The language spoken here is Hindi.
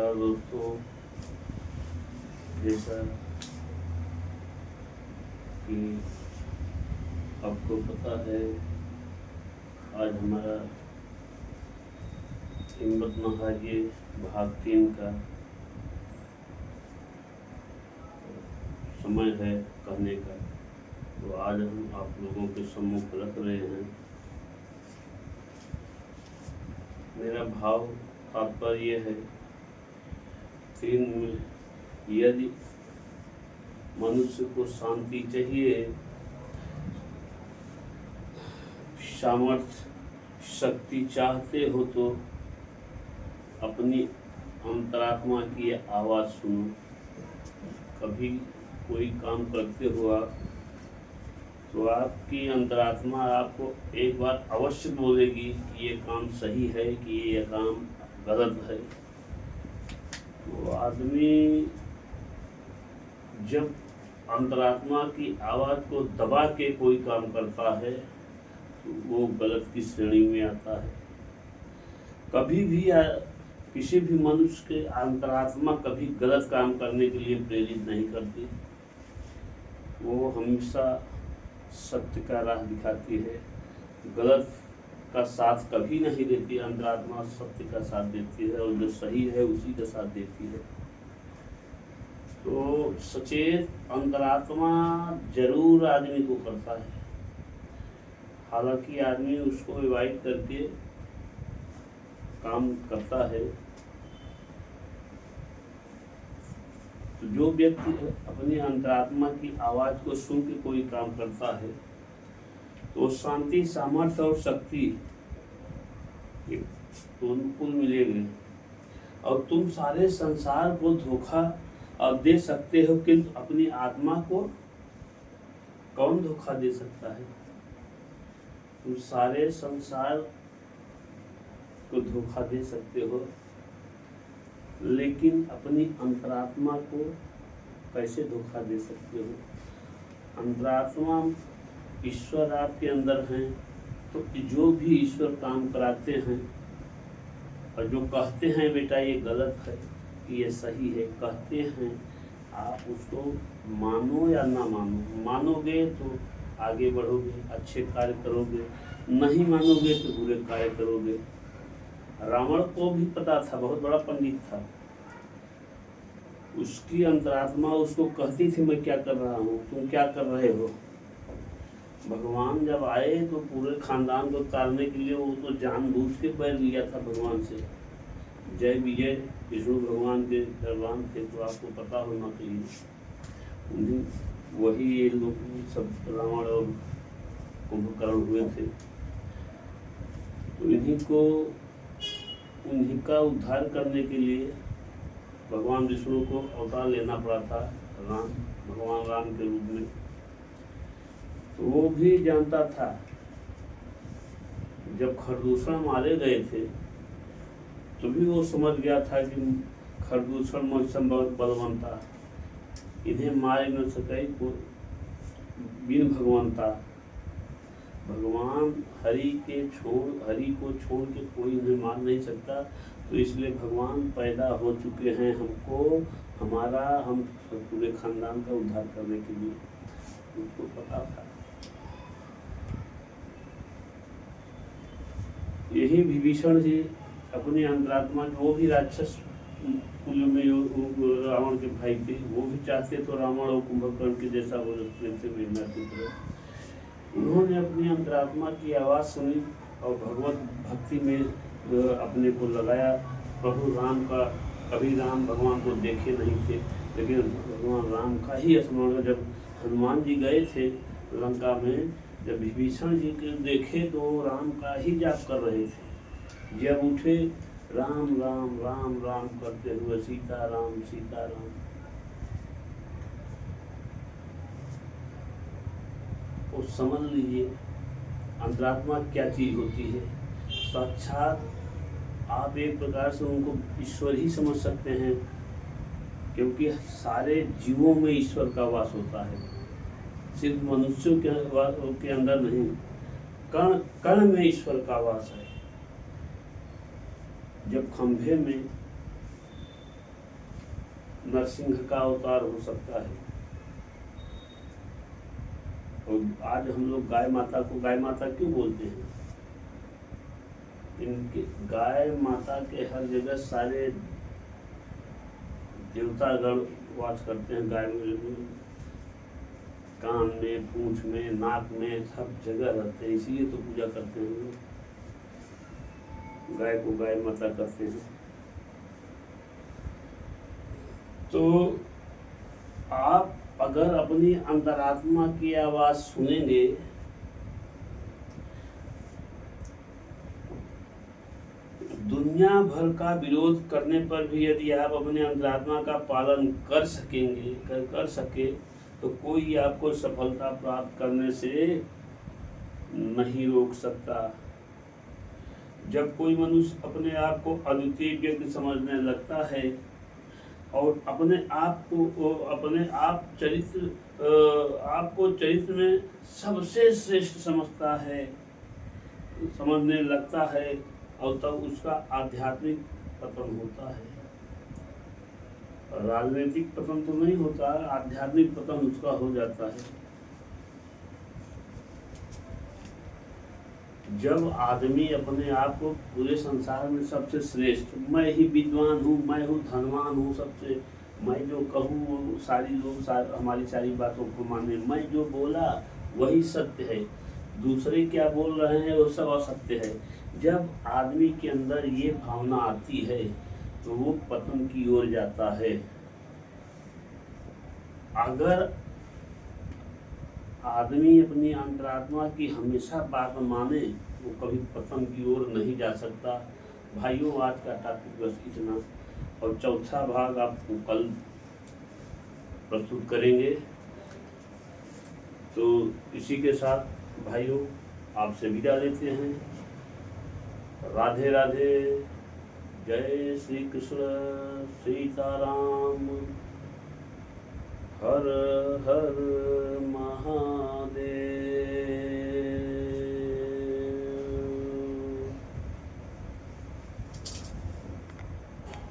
नमस्कार दोस्तों। जैसा कि आपको पता है, आज हमारा हिम्मत न हारिए भाग 3 का समय है कहने का। तो आज हम आप लोगों के सम्मुख रख रहे हैं। मेरा भाव तात्पर्य है, 3 में यदि मनुष्य को शांति चाहिए, सामर्थ्य, शक्ति चाहते हो तो अपनी अंतरात्मा की आवाज़ सुनो। कभी कोई काम करते हो आप, तो आपकी अंतरात्मा आपको एक बार अवश्य बोलेगी कि ये काम सही है कि ये काम गलत है। तो आदमी जब अंतरात्मा की आवाज़ को दबा के कोई काम करता है तो वो गलत की श्रेणी में आता है। कभी भी किसी भी मनुष्य के अंतरात्मा कभी गलत काम करने के लिए प्रेरित नहीं करती। वो हमेशा सत्य का राह दिखाती है, गलत का साथ कभी नहीं देती। अंतरात्मा सत्य का साथ देती है और जो सही है उसी का साथ देती है। तो सचेत अंतरात्मा जरूर आदमी को करता है, हालांकि आदमी उसको एवॉइड करके काम करता है। तो जो व्यक्ति अपनी अंतरात्मा की आवाज़ को सुन के कोई काम करता है तो शांति, सामर्थ्य और शक्ति तो उनको मिलेगी। और तुम सारे संसार को धोखा अब दे सकते हो, किंतु अपनी आत्मा को कौन धोखा दे सकता है? तुम सारे संसार को धोखा दे सकते हो, लेकिन अपनी अंतरात्मा को कैसे धोखा दे सकते हो? अंतरात्मा ईश्वर आपके अंदर हैं, तो जो भी ईश्वर काम कराते हैं और जो कहते हैं बेटा ये गलत है, ये सही है, कहते हैं, आप उसको मानो या ना मानो। मानोगे तो आगे बढ़ोगे, अच्छे कार्य करोगे, नहीं मानोगे तो बुरे कार्य करोगे। रावण को भी पता था, बहुत बड़ा पंडित था, उसकी अंतरात्मा उसको कहती थी मैं क्या कर रहा हूँ, तुम क्या कर रहे हो। भगवान जब आए तो पूरे खानदान को तारने के लिए वो तो जानबूझ के बैर लिया था भगवान से। जय विजय विष्णु भगवान के दरबान थे, तो आपको पता होना चाहिए। उन्हीं वही ये लोग सब रावण और कुंभकर्ण हुए थे। तो उन्हीं का उद्धार करने के लिए भगवान विष्णु को अवतार लेना पड़ा था, भगवान राम के रूप में। तो वो भी जानता था, जब खरदूषण मारे गए थे तो भी वो समझ गया था कि खरदूषण मुझसे बहुत बलवंता, इन्हें मार न सके बिन भगवंता। भगवान हरि को छोड़ के कोई इन्हें मार नहीं सकता। तो इसलिए भगवान पैदा हो चुके हैं हम पूरे खानदान का उद्धार करने के लिए, उसको पता था। यही विभीषण जी अपनी अंतरात्मा, वो भी राक्षस कुल में रावण के भाई थे, वो भी चाहते तो रावण और कुंभकर्ण के जैसा वो थे मेघनाथ की तरह। उन्होंने अपनी अंतरात्मा की आवाज़ सुनी और भगवत भक्ति में अपने को लगाया। प्रभु राम का, कभी राम भगवान को देखे नहीं थे, लेकिन भगवान राम का ही स्मरण। जब हनुमान जी गए थे लंका में, जब विभीषण जी को देखे तो राम का ही जाप कर रहे थे। जब उठे राम राम राम राम करते हुए सीता राम सीता राम। वो समझ लीजिए अंतरात्मा क्या चीज होती है। साक्षात आप एक प्रकार से उनको ईश्वर ही समझ सकते हैं, क्योंकि सारे जीवों में ईश्वर का वास होता है, सिर्फ मनुष्यों के अंदर नहीं, कण कण में ईश्वर का वास है। जब खंभे में नरसिंह का अवतार हो सकता है। और आज हम लोग गाय माता को गाय माता क्यों बोलते हैं? इनके गाय माता के हर जगह सारे देवतागण वास करते हैं। गाय में कान में, पूंछ में, नाक में, सब जगह रहते हैं, इसीलिए तो पूजा करते हैं लोग, गाय को गाय माता करते हैं। तो आप अगर अपनी अंतरात्मा की आवाज सुनेंगे दुनिया भर का विरोध करने पर भी यदि आप अपने अंतरात्मा का पालन कर सकेंगे, कर सके, तो कोई आपको सफलता प्राप्त करने से नहीं रोक सकता। जब कोई मनुष्य अपने आप को अद्वितीय व्यक्ति समझने लगता है और अपने आप को चरित्र में सबसे श्रेष्ठ समझने लगता है, और तब उसका आध्यात्मिक पतन होता है। राजनीतिक पतन तो नहीं होता, आध्यात्मिक पतन उसका हो जाता है। जब आदमी अपने आप को पूरे संसार में सबसे श्रेष्ठ, मैं ही विद्वान हूँ, मैं हूँ धनवान हूँ, सबसे मैं जो कहूँ सारी लोग हमारी सारी बातों को माने, मैं जो बोला वही सत्य है, दूसरे क्या बोल रहे हैं वो सब असत्य है। जब आदमी के अंदर ये भावना आती है तो वो पतन की ओर जाता है। अगर आदमी अपनी अंतरात्मा की हमेशा बात माने, वो कभी पतन की ओर नहीं जा सकता। भाइयों, आज का टॉपिक बस इतना, और चौथा भाग आपको कल प्रस्तुत करेंगे। तो इसी के साथ भाइयों आपसे विदा लेते हैं। राधे राधे, जय श्री कृष्ण, सीताराम, हर हर महा